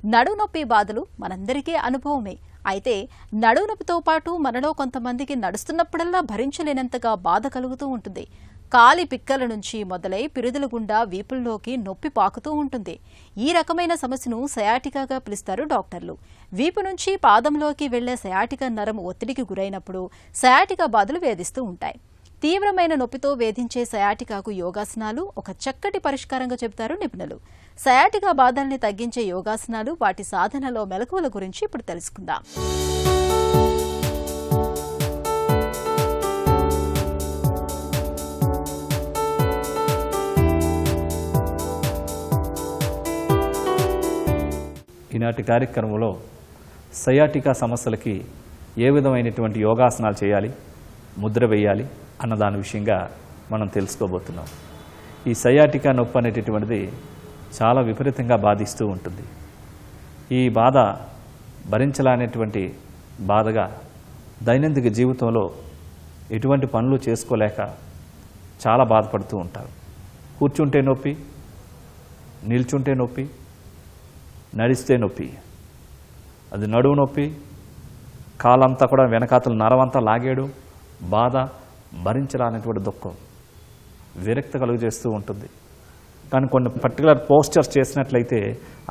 నడుము నొప్పి బాధలు మనందరికీ అనుభవమే. అయితే నడుము నొప్పితో పాటు మనలో కొంతమందికి నడుస్తున్నప్పుడల్లా భరించలేనంతగా బాధ కలుగుతూ ఉంటుంది. కాలి పిక్కల నుంచి మొదలై పిరుదుల గుండా వీపుల్లోకి నొప్పి పాకుతూ ఉంటుంది. ఈ రకమైన సమస్యను సయాటికాగా పిలుస్తారు డాక్టర్లు. వీపు నుంచి పాదంలోకి వెళ్లే సయాటికా నరం ఒత్తిడికి గురైనప్పుడు సయాటికా బాధలు వేధిస్తూ ఉంటాయి. తీవ్రమైన నొప్పితో వేధించే సయాటికాకు యోగాసనాలు ఒక చక్కటి పరిష్కారంగా చెబుతారు నిపుణులు. సయాటికా బాధల్ని తగ్గించే యోగాసనాలు, వాటి సాధనలో మెలకువల గురించి ఇప్పుడు తెలుసుకుందాం. ఈనాటి కార్యక్రమంలో సయాటికా సమస్యలకి ఏ విధమైనటువంటి యోగాసనాలు చేయాలి, ముద్ర వేయాలి అన్న దాని విషయంగా మనం తెలుసుకోబోతున్నాం. ఈ సయాటికా నొప్పి అనేటటువంటిది చాలా విపరీతంగా బాధిస్తూ ఉంటుంది. ఈ బాధ భరించలేనటువంటి బాధగా దైనందిక జీవితంలో ఎటువంటి పనులు చేసుకోలేక చాలా బాధపడుతూ ఉంటారు. కూర్చుంటే నొప్పి, నిల్చుంటే నొప్పి, నడిస్తే నొప్పి, అది నడుము నొప్పి, కాలంతా కూడా వెనకాతలు నరమంతా లాగేయడం, బాధ, భరించరానటువంటి దుఃఖం, విరక్తి కలుగజేస్తూ ఉంటుంది. కానీ కొన్ని పర్టికులర్ పోస్చర్స్ చేసినట్లయితే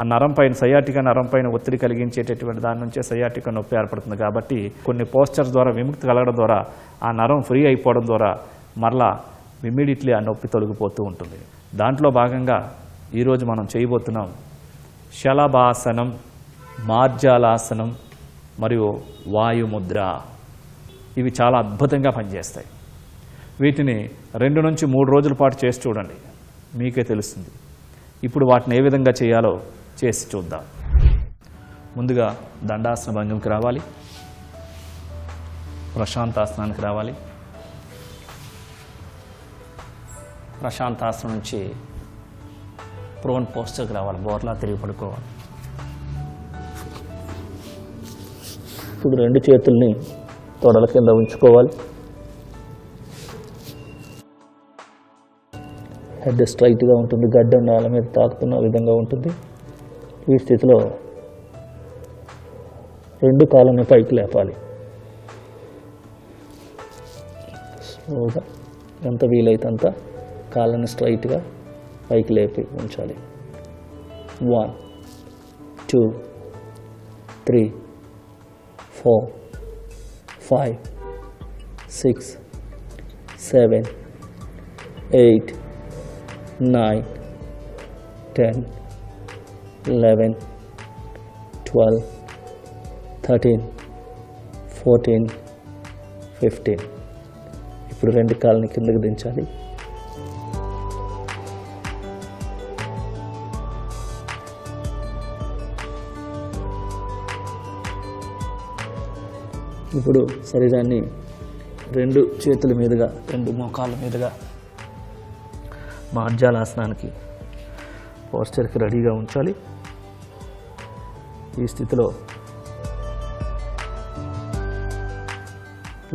ఆ నరం పైన, సయాటికా నరం పైన ఒత్తిడి కలిగించేటటువంటి దాని నుంచే సయాటికా నొప్పి ఏర్పడుతుంది. కాబట్టి కొన్ని పోస్చర్స్ ద్వారా విముక్తి కలగడం ద్వారా ఆ నరం ఫ్రీ అయిపోవడం ద్వారా మరలా ఇమ్మీడియట్లీ ఆ నొప్పి తొలగిపోతూ ఉంటుంది. దాంట్లో భాగంగా ఈరోజు మనం చేయబోతున్నాం శలభాసనం, మార్జాలాసనం మరియు వాయుముద్ర. ఇవి చాలా అద్భుతంగా పనిచేస్తాయి. వీటిని 2 నుంచి 3 రోజుల పాటు చేసి చూడండి, మీకే తెలుస్తుంది. ఇప్పుడు వాటిని ఏ విధంగా చేయాలో చేసి చూద్దాం. ముందుగా దండాసన భంగిమకి రావాలి, ప్రశాంతాసనానికి రావాలి. ప్రశాంతాసనం నుంచి ప్రోన్ పోస్చర్కి రావాలి, బోర్లా తిరిగి పడుకోవాలి. ఇప్పుడు 2 చేతుల్ని తొడల కింద ఉంచుకోవాలి. హెడ్ స్ట్రైట్గా ఉంటుంది, గడ్డం నేల మీద తాకుతున్న విధంగా ఉంటుంది. ఈ స్థితిలో 2 కాళ్ళని పైకి లేపాలి. స్లోగా, ఎంత వీలైతే అంత కాళ్ళని స్ట్రైట్గా పైకి లేపి ఉంచాలి. 1 2 3 4 5 6 7 8 9 10 11 12 13 14 15. ఇప్పుడు 2 కాళ్ళని కిందకి దించాలి. ఇప్పుడు శరీరాన్ని 2 చేతుల మీదుగా, 2 మోకాళ్ళ మీదుగా మార్జాలాసనానికి పోస్చర్కి రెడీగా ఉంచాలి. ఈ స్థితిలో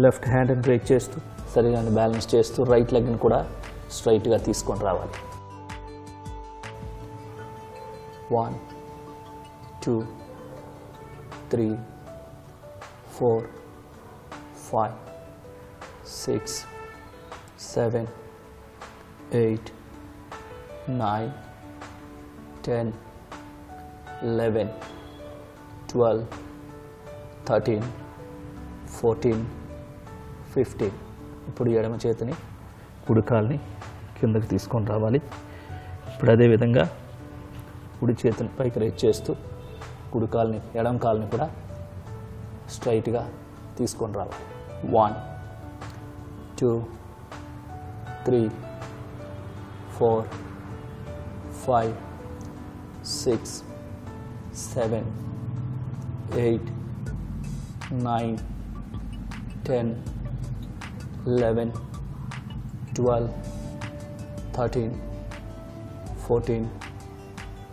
లెఫ్ట్ హ్యాండ్ని బ్రేక్ చేస్తూ శరీరాన్ని బ్యాలెన్స్ చేస్తూ రైట్ లెగ్ని కూడా స్ట్రైట్గా తీసుకొని రావాలి. 1 2 3 4 5 6 7 8 9 10 11 12 13 14 15. ఇప్పుడు ఎడమ చేతిని, కుడి కాల్ని కిందకి తీసుకొని రావాలి. ఇప్పుడు అదేవిధంగా కుడి చేతిని పైకి రేట్ చేస్తూ కుడి కాల్ని, ఎడమ కాల్ని కూడా స్ట్రైట్గా తీసుకొని రావాలి. 1 2 3 4 5 6 7 8 9 10 11 12 13 14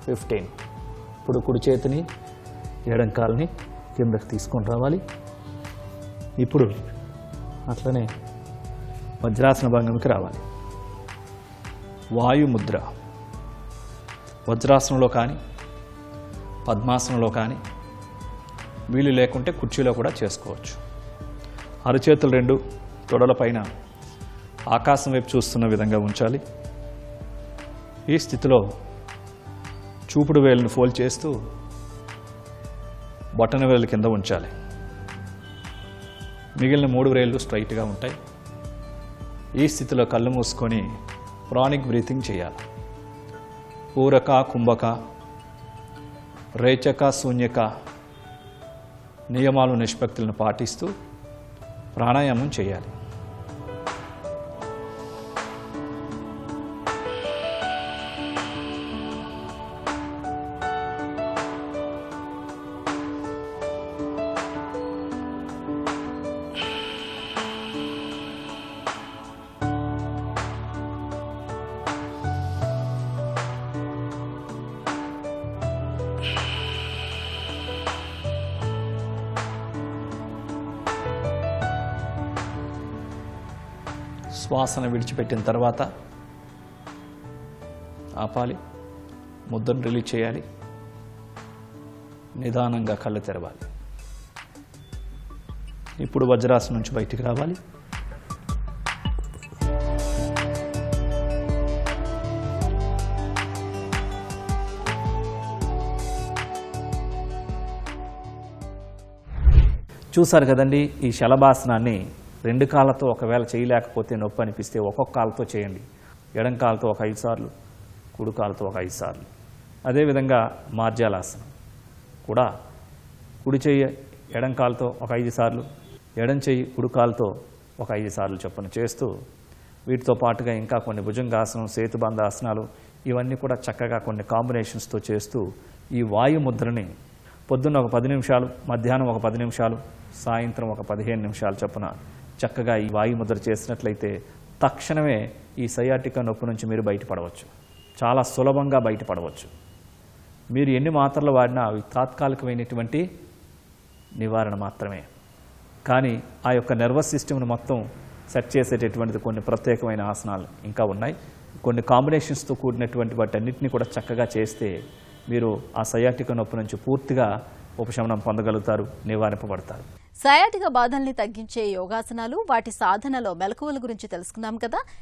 15. ఇప్పుడు కుడి చేతిని, ఎడం కాల్ని కిందకి తీసుకొని రావాలి. ఇప్పుడు అట్లనే వజ్రాసన భంగిమకి రావాలి. వాయుముద్ర. వజ్రాసనంలో కానీ పద్మాసనంలో కానీ వీలు లేకుంటే కుర్చీలో కూడా చేసుకోవచ్చు. అరచేతులు రెండు తొడల పైన ఆకాశం వైపు చూస్తున్న విధంగా ఉంచాలి. ఈ స్థితిలో చూపుడు వేలును ఫోల్డ్ చేస్తూ బొటన వేలు కింద ఉంచాలి. మిగిలిన 3 వేళ్ళు స్ట్రైట్గా ఉంటాయి. ఈ స్థితిలో కళ్ళు మూసుకొని ప్రాణిక్ బ్రీతింగ్ చేయాలి. పూరక, కుంభక, రేచక, శూన్యక నియమాలు నిష్పత్తులను పాటిస్తూ ప్రాణాయామం చేయాలి. శ్వాసను విడిచిపెట్టిన తర్వాత ఆపాలి. ముద్రను రిలీజ్ చేయాలి. నిదానంగా కళ్ళు తెరవాలి. ఇప్పుడు వజ్రాసనం నుంచి బయటికి రావాలి. చూసారు కదండి, ఈ శలభాసనాన్ని 2 కాళ్ళతో ఒకవేళ చేయలేకపోతే నొప్పి అనిపిస్తే ఒక్కొక్క కాలుతో చేయండి. ఎడం కాలుతో ఒక 5 సార్లు, కుడి కాలుతో ఒక 5 సార్లు. అదేవిధంగా మార్జాలాసనం కూడా కుడి చెయ్యి ఎడం కాలుతో ఒక 5 సార్లు, ఎడం చెయ్యి కుడి కాలుతో ఒక 5 సార్లు చొప్పున చేస్తూ వీటితో పాటుగా ఇంకా కొన్ని భుజంగాసనం, సేతుబంధ ఆసనాలు ఇవన్నీ కూడా చక్కగా కొన్ని కాంబినేషన్స్తో చేస్తూ ఈ వాయు ముద్రని పొద్దున్న ఒక 10 నిమిషాలు, మధ్యాహ్నం ఒక 10 నిమిషాలు, సాయంత్రం ఒక 15 నిమిషాలు చొప్పున చక్కగా ఈ వాయు ముద్ర చేసినట్లయితే తక్షణమే ఈ సయాటికా నొప్పి నుంచి మీరు బయటపడవచ్చు. చాలా సులభంగా బయటపడవచ్చు. మీరు ఎన్ని మాత్రలు వాడినా అవి తాత్కాలికమైనటువంటి నివారణ మాత్రమే. కానీ ఆ యొక్క నర్వస్ సిస్టమ్ను మొత్తం సెట్ చేసేటటువంటిది కొన్ని ప్రత్యేకమైన ఆసనాలు ఇంకా ఉన్నాయి. కొన్ని కాంబినేషన్స్తో కూడినటువంటి వాటన్నిటిని కూడా చక్కగా చేస్తే మీరు ఆ సయాటికా నొప్పి నుంచి పూర్తిగా ఉపశమనం పొందగలుగుతారు, నివారింపబడతారు. సయాటికా బాధల్ని తగ్గించే యోగాసనాలు, వాటి సాధనలో మెలకువల గురించి తెలుసుకుందాం కదా.